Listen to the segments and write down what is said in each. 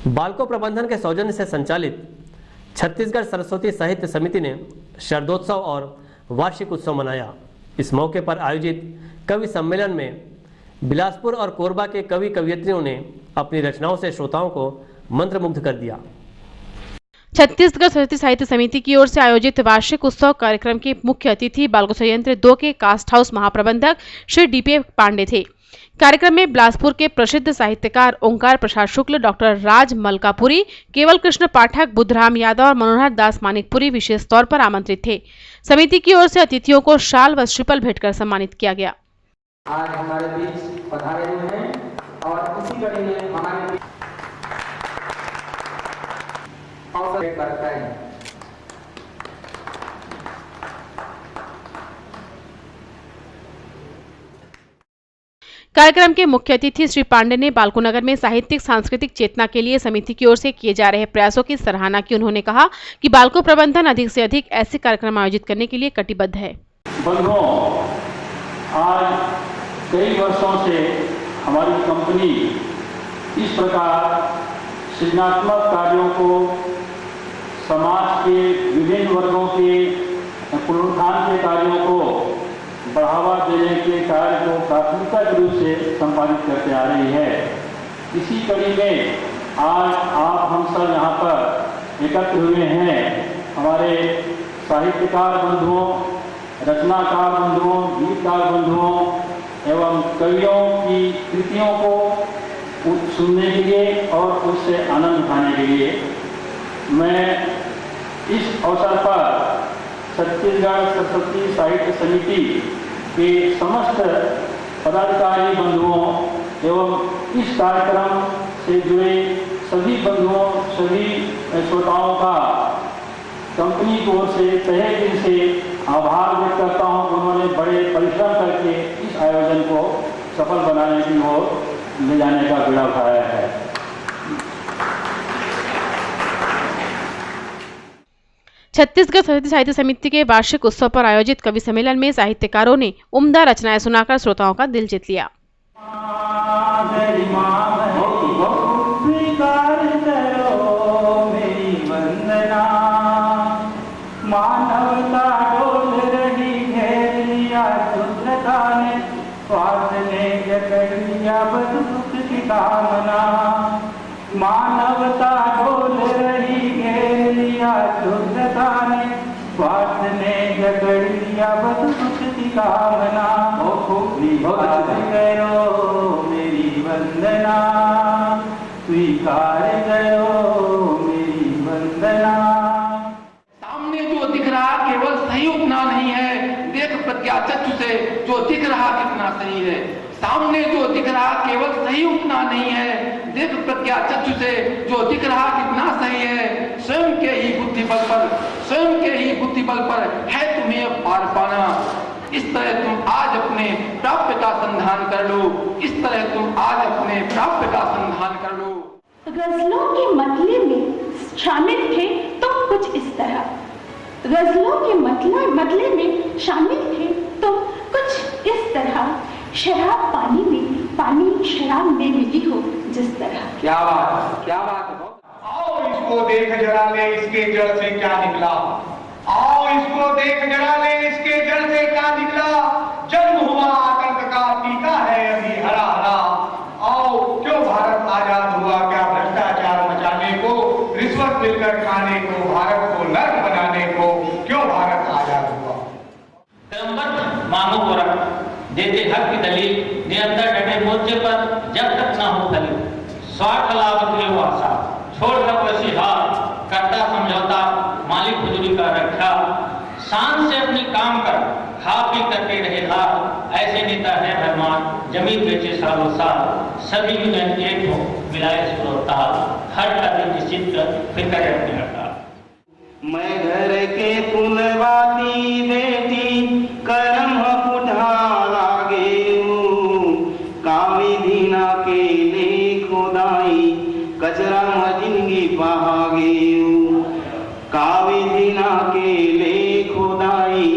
बाल्को प्रबंधन के सौजन्य से संचालित छत्तीसगढ़ सरस्वती साहित्य समिति ने शरदोत्सव और वार्षिक उत्सव मनाया। इस मौके पर आयोजित कवि सम्मेलन में बिलासपुर और कोरबा के कवि कवयित्रियों ने अपनी रचनाओं से श्रोताओं को मंत्रमुग्ध कर दिया। छत्तीसगढ़ सरस्वती साहित्य समिति की ओर से आयोजित वार्षिक उत्सव कार्यक्रम के मुख्य अतिथि बाल्को संयंत्र 2 के कास्ट हाउस महाप्रबंधक श्री डीपी पांडे थे। कार्यक्रम में बिलासपुर के प्रसिद्ध साहित्यकार ओंकार प्रसाद शुक्ल, डॉक्टर राज मलकापुरी, केवल कृष्ण पाठक, बुद्धराम यादव और मनोहर दास मानिकपुरी विशेष तौर पर आमंत्रित थे। समिति की ओर से अतिथियों को शाल व श्रीफल भेंटकर सम्मानित किया गया। आज हमारे बीच पधारे हुए हैं और इसी कड़ी में हमारे बीच अवसर करता है। कार्यक्रम के मुख्य अतिथि श्री पांडे ने बाल्को नगर में साहित्यिक सांस्कृतिक चेतना के लिए समिति की ओर से किए जा रहे प्रयासों की सराहना की। उन्होंने कहा कि बाल्को प्रबंधन अधिक से अधिक ऐसे कार्यक्रम आयोजित करने के लिए कटिबद्ध है। बंधुओं, आज कई वर्षों से हमारी कंपनी इस प्रकार सृजनात्मक कार्यों को समाज के विभिन्न वर्गों के पुनरुत्थान के कार्यों को बढ़ावा देने के कार्य को प्राथमिकता के रूप से संपादित करते आ रही है। इसी कड़ी में आज आप हम सब यहाँ पर एकत्र हुए हैं। हमारे साहित्यकार बंधुओं, रचनाकार बंधुओं, गीतकार बंधुओं एवं कवियों की कृतियों को सुनने के लिए और उससे आनंद उठाने के लिए मैं इस अवसर पर छत्तीसगढ़ सरस्वती साहित्य समिति के समस्त पदाधिकारी बंधुओं एवं इस कार्यक्रम से जुड़े सभी बंधुओं, सभी श्रोताओं का कंपनी की ओर से तहे दिल से आभार व्यक्त करता हूं। उन्होंने बड़े परिश्रम करके इस आयोजन को सफल बनाने की ओर ले जाने का बीड़ा उठाया है। छत्तीसगढ़ सरस्वती साहित्य समिति के वार्षिक उत्सव पर आयोजित कवि सम्मेलन में साहित्यकारों ने उम्दा रचनाएं सुनाकर श्रोताओं का दिल जीत लिया। मानवता डोल रही घेर लिया शुद्धता ने, स्वार्थ ने जकड़ लिया बस सुख की कामना। स्वीकार करो मेरी वंदना, स्वीकार करो मेरी वंदना। सामने जो दिख रहा केवल सही उतना नहीं है, देख प्रज्ञाचक्षु से जो दिख रहा कितना सही है। सामने जो दिख रहा केवल सही उतना नहीं है, देख प्रज्ञाचक्षु से जो दिख रहा कितना सही है। स्वयं के ही बुद्धि बल पर, स्वयं के ही बुद्धि बल पर है तुम्हें पार पाना। इस तरह तुम आज अपने प्राप्य का संधान कर लो, इस तरह तुम आज अपने प्राप्य का संधान कर लो। गजलों के मतले में शामिल थे तुम कुछ इस तरह, गजलों के मतले में शामिल थे तुम कुछ इस तरह। शराब पानी में, पानी शराब में मिली हो जिस तरह। क्या बात, क्या बात है। आओ इसको देख जरा ले, इसके जड़ से क्या निकला। आओ इसको देख जरा ले, इसके जड़ से क्या निकला। जन्म हुआ आतंक का, टीका है अभी हरा हरा। आओ क्यों भारत आजाद हुआ, क्या भ्रष्टाचार मचाने को, रिश्वत मिलकर खाने को, भारत को नर्क बनाने को, क्यों भारत आजाद हुआ। मांगो गोरख देते हक की दलील, निरंतर डटे मोर्चे पर जब तक ना हो दलील। स्वार्थ लाभ के वो आशा, छोड़ रखी हार, करता समझौता मालिक हुजूरी का रखा। शान से अपनी काम कर, खा पी करके रहे हार। ऐसे नेता है भरमान, जमीन बेचे सालों साल। सभी यूनियन एक हो, मिलाए सुरताल। हर का दिन निश्चित फिर करे अपनी हड़ताल। मैं घर के फुलवाती बेटी करम कचरा जिंदगी बहागे, कावी दीना के ले खुदाई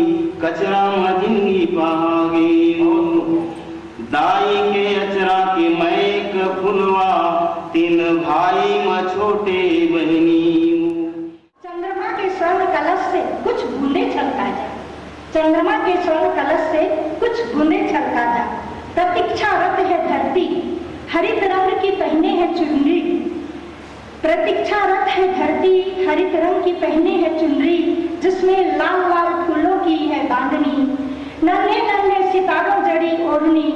कचरा जिंदगी बहागे। दाई के अचरा के मैक फुलवा, तीन भाई भाई माँ छोटे बहनी। चंद्रमा के स्वर्ण कलश से कुछ बूंदे छलका जा, चंद्रमा के स्वर्ण कलश से कुछ बूंदे छलका जा। प्रतीक्षारत है धरती, हरित रंग की पहने है चुनरी। प्रतीक्षारत है धरती, हरित रंग की पहने है चुनरी, जिसमें लाल लाल फूलों की है बांधनी। नन्हे नन्हे सितारों जड़ी ओढ़नी,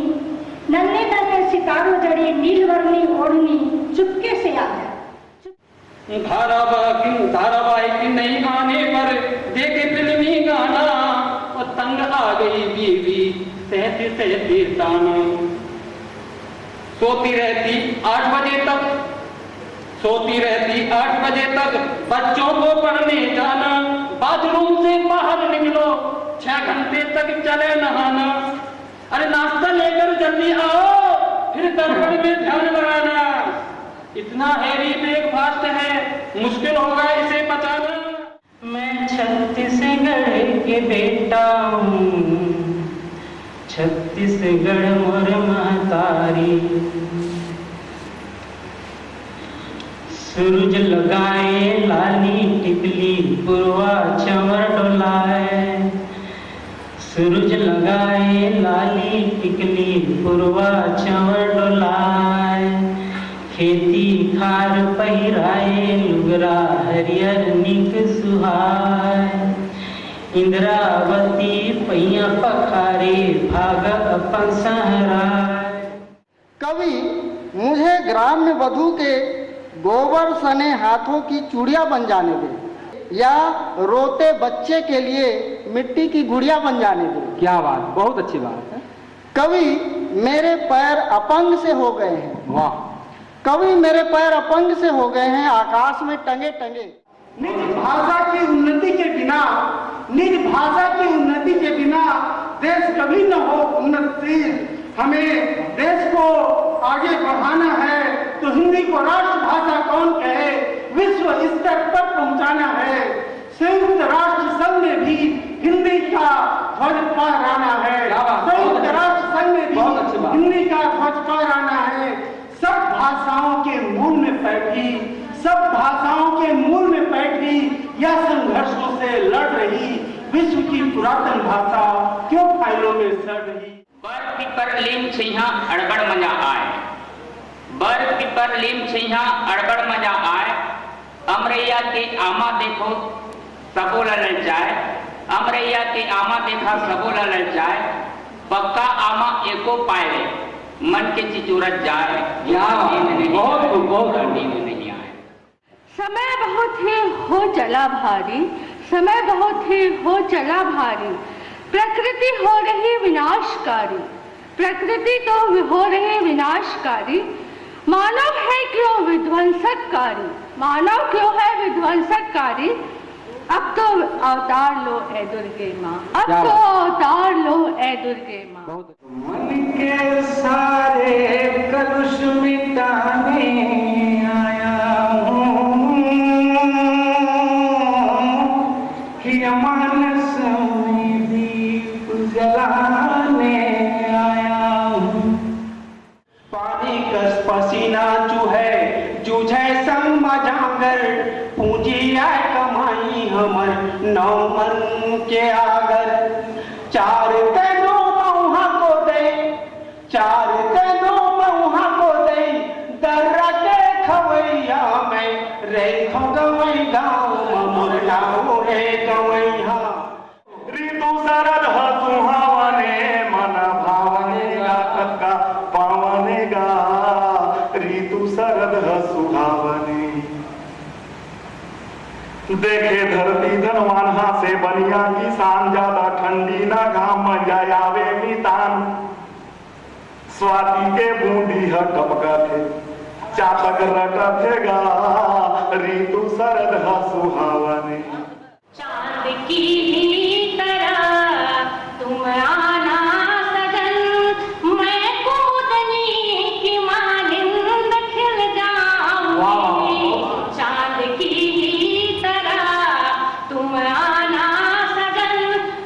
नन्हे नन्हे सितारों जड़ी नीलवर्णी ओढ़नी, चुपके से आ जा। धारावाहिक नहीं आने पर देखे फिल्मी गाना, और तंग आ गई बीवी सहती सहती ताना। सोती रहती 8 बजे तक, सोती रहती 8 बजे तक, बच्चों को पढ़ने जाना। बाथरूम से बाहर निकलो 6 घंटे तक चले नहाना। अरे नाश्ता लेकर जल्दी आओ, फिर दर्पण में ध्यान लगाना। इतना हैवी ब्रेकफास्ट है, मुश्किल होगा इसे बचाना। मैं छत्तीसगढ़ के बेटा हूँ, छत्तीसगढ़ मोर महतारी। सूरज लगाए लाली टिकली, पुरवा चंवर डोलाए। सूरज लगाए लाली टिकली, पुरवा चंवर डोलाए। खेती खार पहिराए, लुगरा हरियर निक सुहाए। इंद्रावती पैया पखारे, भाग अपन सहराए। कवि मुझे ग्राम्य वधू के गोबर सने हाथों की चूड़ियां बन जाने दे, या रोते बच्चे के लिए मिट्टी की गुड़िया बन जाने दे। क्या बात, बहुत अच्छी बात है। कवि मेरे पैर अपंग से हो गए हैं। वाह। कवि मेरे पैर अपंग से हो गए हैं, आकाश में टंगे टंगे। निज भाषा की उन्नति के बिना, निज भाषा की उन्नति के बिना देश कभी न हो उन्नतिशील। हमें देश को आगे बढ़ाना है तो हिंदी को राष्ट्रभाषा कौन कहे, विश्व स्तर तक पहुंचाना है। संयुक्त राष्ट्र संघ में भी हिंदी का ध्वज फहराना है। संयुक्त राष्ट्र संघ में भी हिंदी का ध्वज फहराना है। सब भाषाओं के मूल में बैठी, सब भाषाओं के मूल में बैठी या संघर्षों से लड़ रही विश्व की पुरातन भाषा क्यों फाइलों में सड़ रही। बर पिपर लीम छिहा अड़बड़ मजा आए, बर पिपर लीम छिहा अड़बड़ मजा आए। अमरैया के आमा देखो सबो लल जाए, अमरैया के आमा देखा सबो लल जाए। पक्का आमा एको पाए, मन के चिचुरत जाए। बहुत नींद नहीं आए। समय बहुत ही हो चला भारी, समय बहुत ही हो चला भारी। प्रकृति हो रही विनाशकारी, प्रकृति तो हो रही विनाशकारी। मानव है क्यों विध्वंसकारी, मानव क्यों है विध्वंसकारी। अब तो अवतार लो ए दुर्गे माँ, अब तो अवतार लो ए दुर्गे माँ। मन के सारे कलुष मिटाने आया हूँ, कि मानस में दीप जलाने आया हूँ। पानी कस पसीना चूहे जूझे संग मजागर, पूंजी आय कमाई हमर नौ मन के आगर। चार के दो मऊहा को दे, चार के दो मऊहा को दे, दर्रा के खवैया में रे खगवई गाँव मुरनाओ रे गवैया। ऋतु शरद सुहावने, मन भावने गा कक्का पावने गा। ऋतु शरद सुहावने, देखे धरती धनवान से बनिया किसान। ज्यादा ठंडी ना घाम जायावे मितान। स्वाति के बूंदी ह टपका थे, चातक रटा थे गा। ऋतु शरद सुहावने। चांद की ही तरह तुम आना सजन, मैं कूदनी की मानिंद खिल जाऊंगी। चांद की ही तरह तुम आना सजन,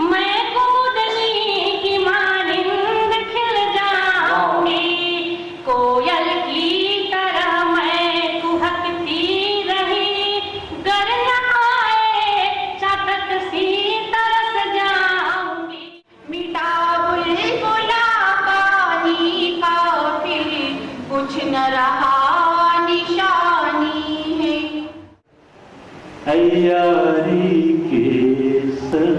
मैं कूदनी की मानिंद खिल जाऊंगी। कोयल की तरह मैं कुहक अय्यारी के सर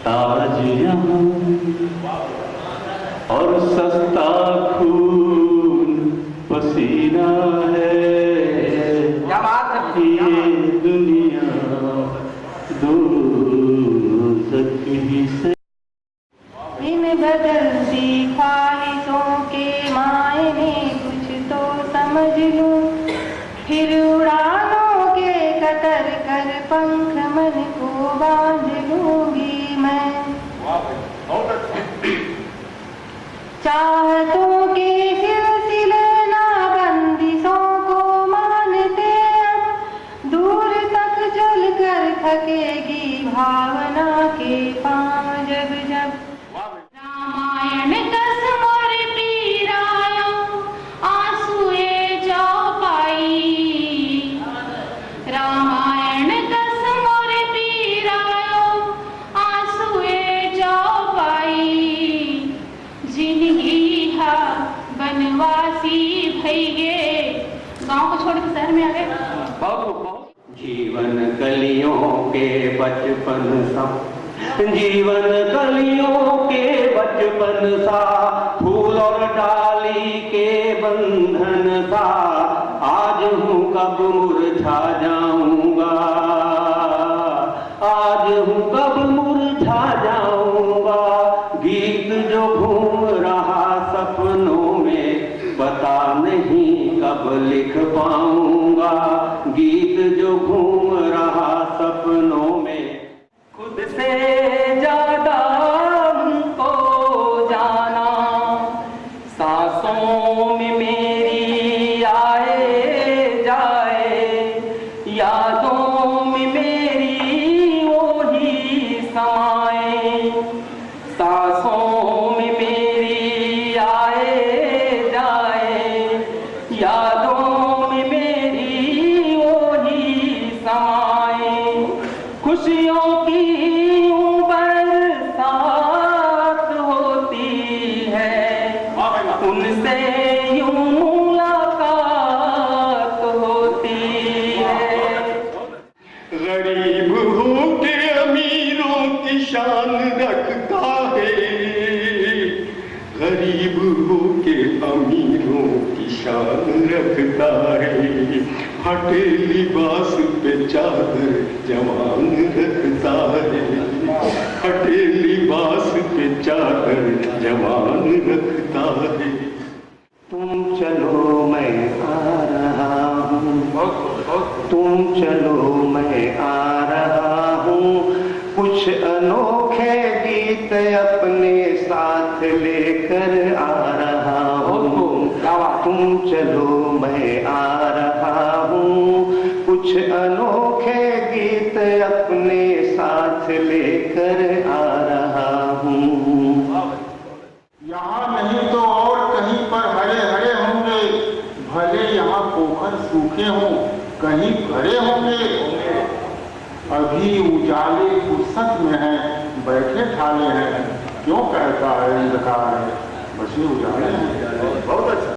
ताज यहाँ और सस्ता खून पसीना है। ये दुनिया दोज़ख ही से इन बदलती ख्वाहिशों के मायने कुछ तो समझ लूं, फिर उड़ानों के कतर कर पंख मन को बांध लूंगी मैं। चाहतों के सिलसिले ना बंदिशों को मानते अब, दूर तक चल कर थकेगी भावना के पांव जब जब। रामायण कसम और पीरायो आंसुए चौपाई, रामायण कसम और पीरायो आंसुए चौपाई, जिंदगी हा बनवासी भैगे। गांव को छोड़ के शहर में आ गए। जीवन कलियों के बचपन सा, जीवन कलियों के बचपन सा, फूल और डाली के बंधन सा, आज हूँ कब मुरझा जाऊंगा, आज हूँ कब मुरझा जाऊंगा। गीत जो घूम रहा सपनों में, पता नहीं कब लिख पाऊंगा। गीत जो घूम रहा सपनों में, खुद से ज्यादा उनको जाना, सांसों में मेरी आए जाए, यादों में मेरी वो ही समाए, सांसों में मेरी आए जाए, यादों में मेरी वो ही समाए। खुशियों की बरसात होती है, उनसे यूं मुलाकात होती है। गरीब हो के अमीरों की शान रखता है, गरीब हो के अमीरों की शान रखता है। हटे लिबास पे चादर जवान रखता है, हटे लिबास पे चादर जवान रखता है। तुम चलो मैं आ रहा हूँ, तुम चलो मैं आ रहा हूँ, कुछ अनोखे गीत अपने साथ लेकर आ रहा हूँ। तुम चलो मैं आ रहा हूँ, कुछ अनोखे गीत अपने साथ लेकर आ रहा हूँ। यहाँ नहीं तो और कहीं पर हरे हरे होंगे, भले यहाँ पोखर सूखे हों, कहीं भरे होंगे। अभी उजाले फुर्सत में हैं, बैठे ठाले हैं, क्यों कहता है अंधकार है, बस ये उजाले हैं। बहुत अच्छा।